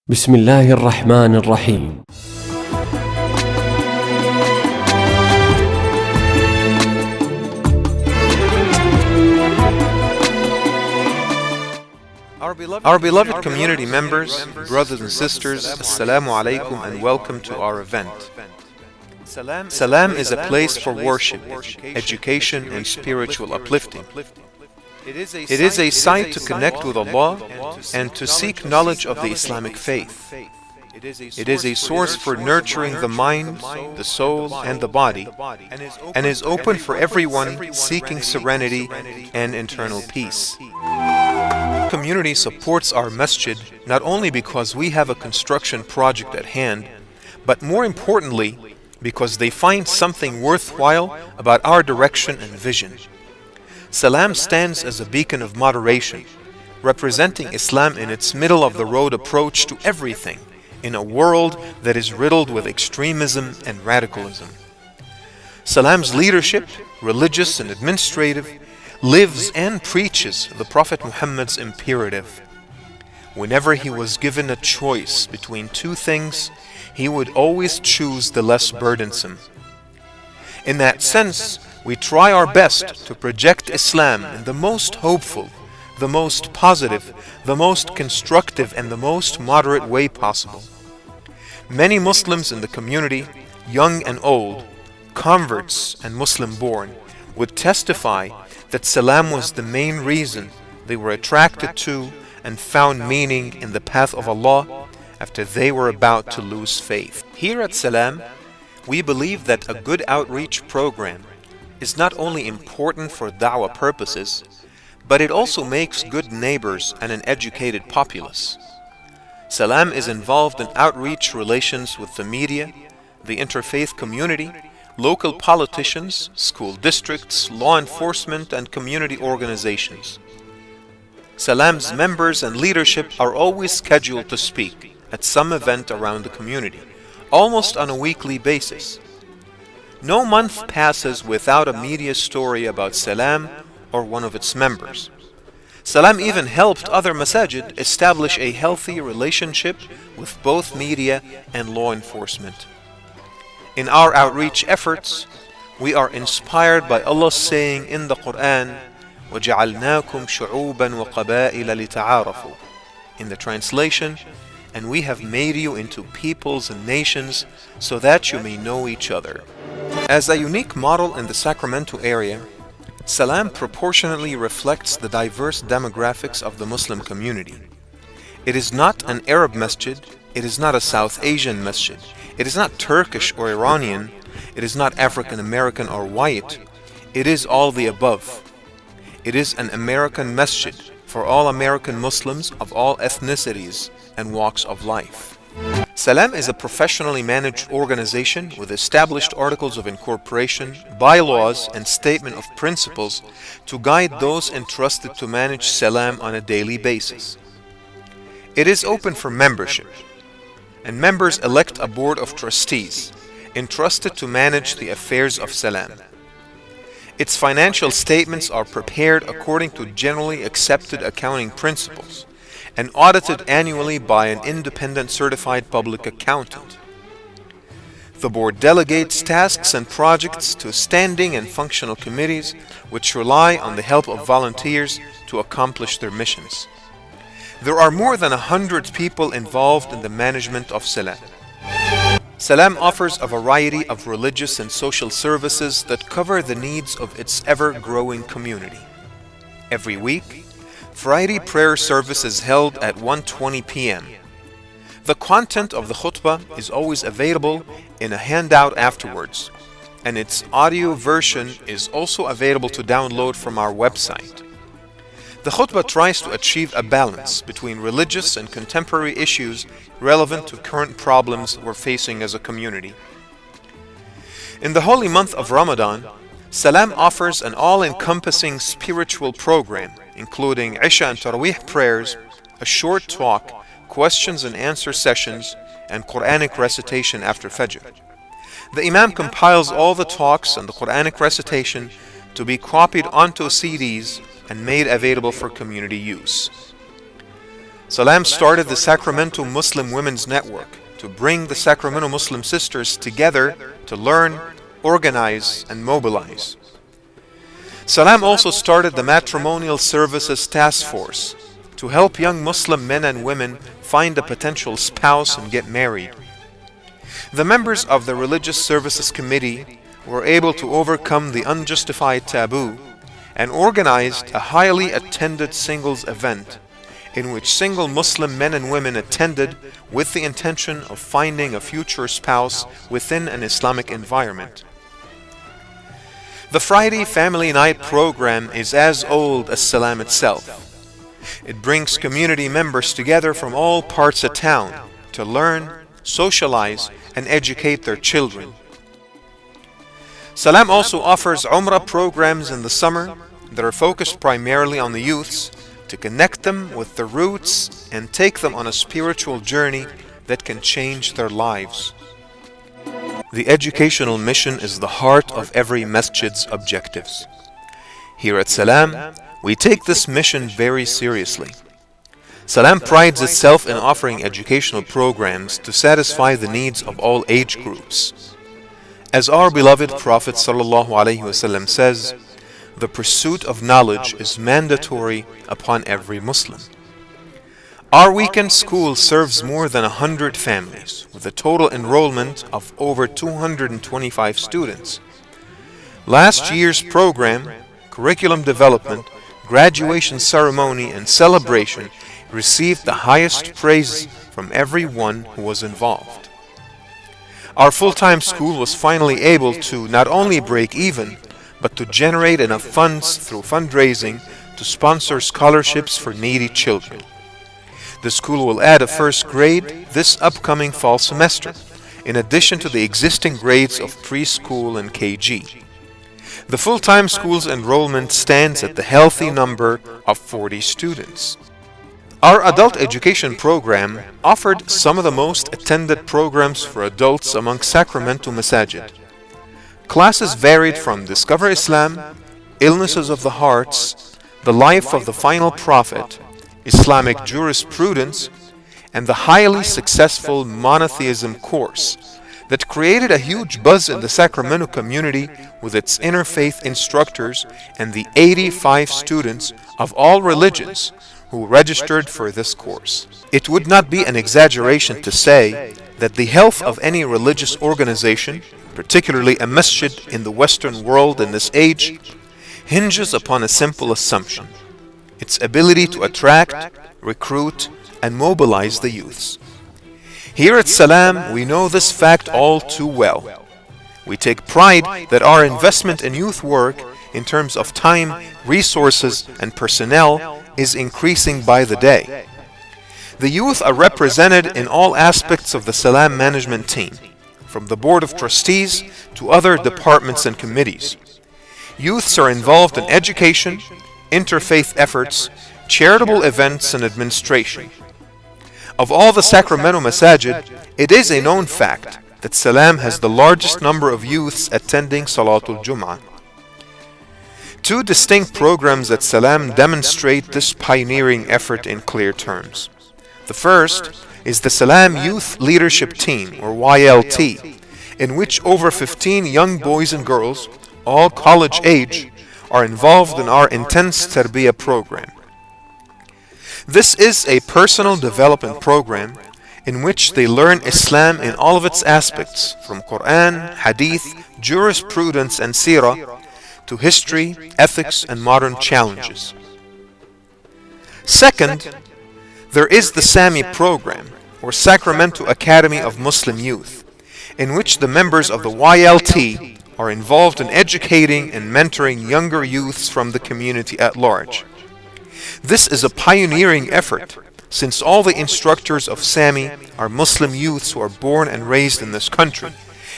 بسم الله الرحمن الرحيم. Our beloved community members, brothers and sisters, Assalamu alaikum and welcome to our event. Salam is a place for worship, education and spiritual uplifting. It is a site to connect with Allah and to seek knowledge of the Islamic faith. It is a source for nurturing the mind, the soul, and the body, and is open for everyone seeking serenity and internal peace. Community supports our masjid not only because we have a construction project at hand, but more importantly, because they find something worthwhile about our direction and vision. Salam stands as a beacon of moderation, representing Islam in its middle-of-the-road approach to everything in a world that is riddled with extremism and radicalism. Salam's leadership, religious and administrative, lives and preaches the Prophet Muhammad's imperative. Whenever he was given a choice between two things, he would always choose the less burdensome. In that sense, we try our best to project Islam in the most hopeful, the most positive, the most constructive, and the most moderate way possible. Many Muslims in the community, young and old, converts and Muslim-born, would testify that Salam was the main reason they were attracted to and found meaning in the path of Allah after they were about to lose faith. Here at Salam, we believe that a good outreach program is not only important for da'wah purposes, but it also makes good neighbors and an educated populace. Salam is involved in outreach relations with the media, the interfaith community, local politicians, school districts, law enforcement, and community organizations. Salam's members and leadership are always scheduled to speak at some event around the community, almost on a weekly basis. No month passes without a media story about Salam or one of its members. Salam even helped other masajid establish a healthy relationship with both media and law enforcement. In our outreach efforts, we are inspired by Allah's saying in the Quran, وَجَعَلْنَاكُمْ شُعُوبًا وَقَبَائِلَ لِتَعَارَفُوا. In the translation, and we have made you into peoples and nations so that you may know each other. As a unique model in the Sacramento area, Salam proportionately reflects the diverse demographics of the Muslim community. It is not an Arab masjid, it is not a South Asian masjid, it is not Turkish or Iranian, it is not African American or white, it is all the above. It is an American masjid for all American Muslims of all ethnicities and walks of life. Salam is a professionally managed organization with established articles of incorporation, bylaws, and statement of principles to guide those entrusted to manage Salam on a daily basis. It is open for membership, and members elect a board of trustees entrusted to manage the affairs of Salam. Its financial statements are prepared according to generally accepted accounting principles and audited annually by an independent certified public accountant. The board delegates tasks and projects to standing and functional committees which rely on the help of volunteers to accomplish their missions. There are more than 100 people involved in the management of Salam. Salam offers a variety of religious and social services that cover the needs of its ever-growing community. Every week, Friday prayer service is held at 1:20 p.m. The content of the khutbah is always available in a handout afterwards, and its audio version is also available to download from our website. The khutbah tries to achieve a balance between religious and contemporary issues relevant to current problems we're facing as a community. In the holy month of Ramadan, Salam offers an all-encompassing spiritual program, including Isha and Taraweeh prayers, a short talk, questions and answer sessions, and Quranic recitation after Fajr. The Imam compiles all the talks and the Quranic recitation to be copied onto CDs and made available for community use. Salam started the Sacramento Muslim Women's Network to bring the Sacramento Muslim sisters together to learn, organize, and mobilize. Salam also started the Matrimonial Services Task Force to help young Muslim men and women find a potential spouse and get married. The members of the Religious Services Committee were able to overcome the unjustified taboo and organized a highly attended singles event in which single Muslim men and women attended with the intention of finding a future spouse within an Islamic environment. The Friday Family Night program is as old as Salam itself. It brings community members together from all parts of town to learn, socialize, and educate their children. Salam also offers Umrah programs in the summer that are focused primarily on the youths to connect them with their roots and take them on a spiritual journey that can change their lives. The educational mission is the heart of every masjid's objectives. Here at Salam, we take this mission very seriously. Salam prides itself in offering educational programs to satisfy the needs of all age groups. As our beloved Prophet ﷺ says, the pursuit of knowledge is mandatory upon every Muslim. Our weekend school serves more than 100 families, with a total enrollment of over 225 students. Last year's program, curriculum development, graduation ceremony, and celebration received the highest praise from everyone who was involved. Our full-time school was finally able to not only break even, but to generate enough funds through fundraising to sponsor scholarships for needy children. The school will add a first grade this upcoming fall semester, in addition to the existing grades of preschool and KG. The full-time school's enrollment stands at the healthy number of 40 students. Our adult education program offered some of the most attended programs for adults among Sacramento masajid. Classes varied from Discover Islam, Illnesses of the Hearts, The Life of the Final Prophet, Islamic Jurisprudence, and the highly successful Monotheism course that created a huge buzz in the Sacramento community with its interfaith instructors and the 85 students of all religions who registered for this course. It would not be an exaggeration to say that the health of any religious organization, particularly a masjid in the Western world in this age, hinges upon a simple assumption: its ability to attract, recruit, and mobilize the youths. Here at Salam, we know this fact all too well. We take pride that our investment in youth work in terms of time, resources, and personnel is increasing by the day. The youth are represented in all aspects of the Salam management team, from the Board of Trustees to other departments and committees. Youths are involved in education, interfaith efforts, charitable events, and administration. Of all the Sacramento masajid, it is a known fact that Salam has the largest number of youths attending Salatul Jum'ah. Two distinct programs at Salam demonstrate this pioneering effort in clear terms. The first is the Salam Youth Leadership Team, or YLT, in which over 15 young boys and girls, all college age, are involved in our intense Tarbiyah program. This is a personal development program in which they learn Islam in all of its aspects, from Quran, Hadith, jurisprudence, and Seerah, to history, ethics, and modern challenges. Second, there is the SAMI program, or Sacramento Academy of Muslim Youth, in which the members of the YLT are involved in educating and mentoring younger youths from the community at large. This is a pioneering effort, since all the instructors of SAMI are Muslim youths who are born and raised in this country,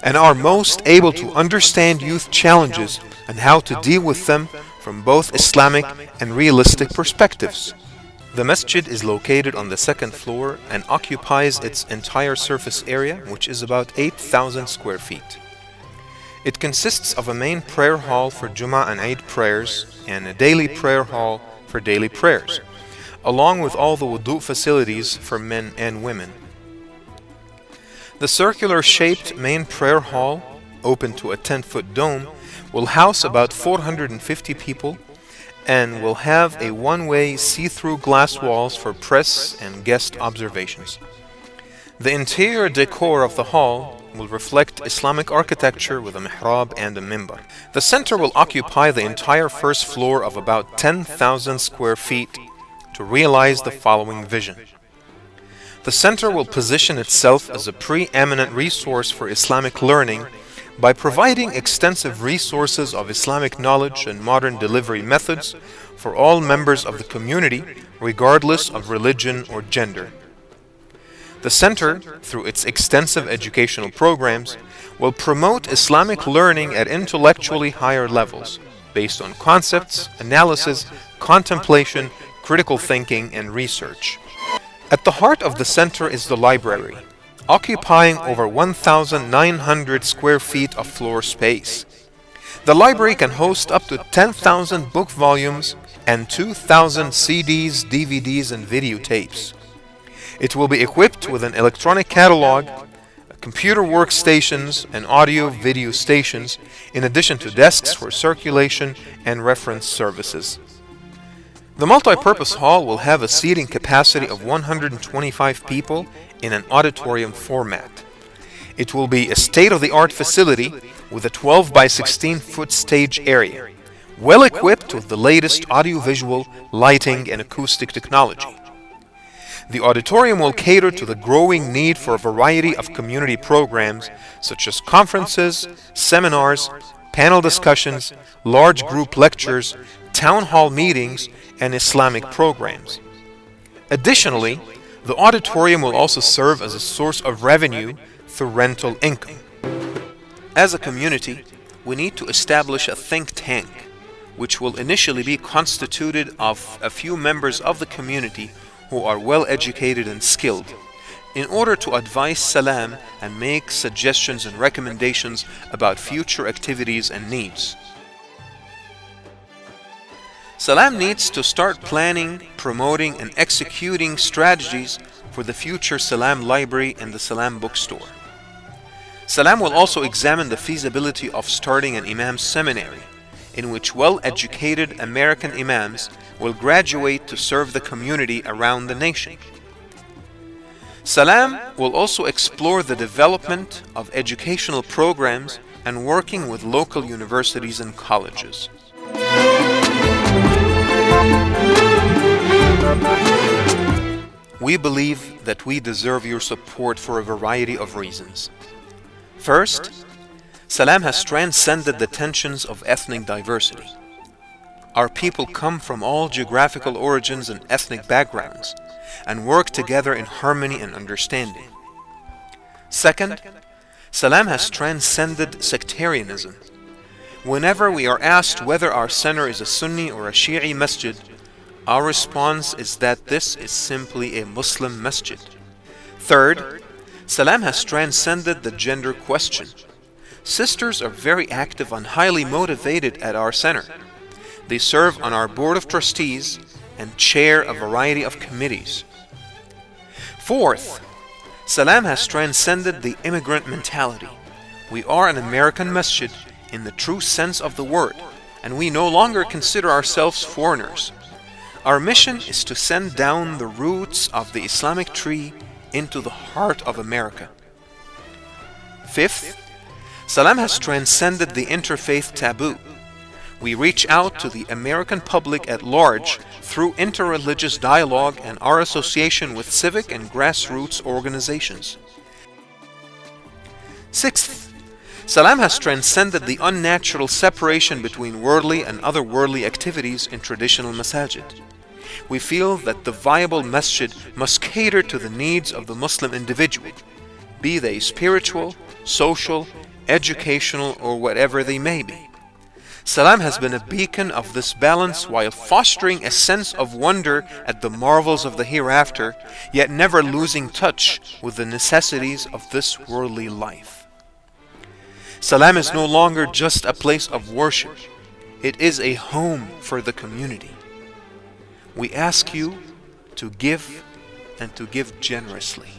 and are most able to understand youth challenges and how to deal with them from both Islamic and realistic perspectives. The masjid is located on the second floor and occupies its entire surface area, which is about 8,000 square feet. It consists of a main prayer hall for Jummah and Eid prayers and a daily prayer hall for daily prayers. along with all the wudu facilities for men and women. The circular-shaped main prayer hall, open to a 10-foot dome, will house about 450 people and will have a one-way see-through glass walls for press and guest observations. The interior decor of the hall will reflect Islamic architecture with a mihrab and a mimbar. The center will occupy the entire first floor of about 10,000 square feet to realize the following vision. The center will position itself as a preeminent resource for Islamic learning by providing extensive resources of Islamic knowledge and modern delivery methods for all members of the community, regardless of religion or gender. The center, through its extensive educational programs, will promote Islamic learning at intellectually higher levels, based on concepts, analysis, contemplation, critical thinking, and research. At the heart of the center is the library, occupying over 1,900 square feet of floor space. The library can host up to 10,000 book volumes and 2,000 CDs, DVDs, and videotapes. It will be equipped with an electronic catalog, computer workstations, and audio-video stations, in addition to desks for circulation and reference services. The multi-purpose hall will have a seating capacity of 125 people in an auditorium format. It will be a state-of-the-art facility with a 12 by 16 foot stage area, well equipped with the latest audiovisual, lighting, and acoustic technology. The auditorium will cater to the growing need for a variety of community programs such as conferences, seminars, panel discussions, large group lectures, town hall meetings, and Islamic programs. Additionally, the auditorium will also serve as a source of revenue through rental income. As a community, we need to establish a think tank, which will initially be constituted of a few members of the community who are well educated and skilled, in order to advise Salam and make suggestions and recommendations about future activities and needs. Salam needs to start planning, promoting, and executing strategies for the future Salam Library and the Salam Bookstore. Salam will also examine the feasibility of starting an Imam Seminary, in which well-educated American Imams will graduate to serve the community around the nation. Salam will also explore the development of educational programs and working with local universities and colleges. We believe that we deserve your support for a variety of reasons. First, Salam has transcended the tensions of ethnic diversity. Our people come from all geographical origins and ethnic backgrounds and work together in harmony and understanding. Second, Salam has transcended sectarianism. Whenever we are asked whether our center is a Sunni or a Shi'i masjid, our response is that this is simply a Muslim masjid. Third, Salam has transcended the gender question. Sisters are very active and highly motivated at our center. They serve on our board of trustees and chair a variety of committees. Fourth, Salam has transcended the immigrant mentality. We are an American masjid in the true sense of the word, and we no longer consider ourselves foreigners. Our mission is to send down the roots of the Islamic tree into the heart of America. Fifth, Salam has transcended the interfaith taboo. We reach out to the American public at large through interreligious dialogue and our association with civic and grassroots organizations. Sixth, Salam has transcended the unnatural separation between worldly and otherworldly activities in traditional masajid. We feel that the viable masjid must cater to the needs of the Muslim individual, be they spiritual, social, educational, or whatever they may be. Salam has been a beacon of this balance while fostering a sense of wonder at the marvels of the hereafter, yet never losing touch with the necessities of this worldly life. Salam is no longer just a place of worship. It is a home for the community. We ask you to give and to give generously.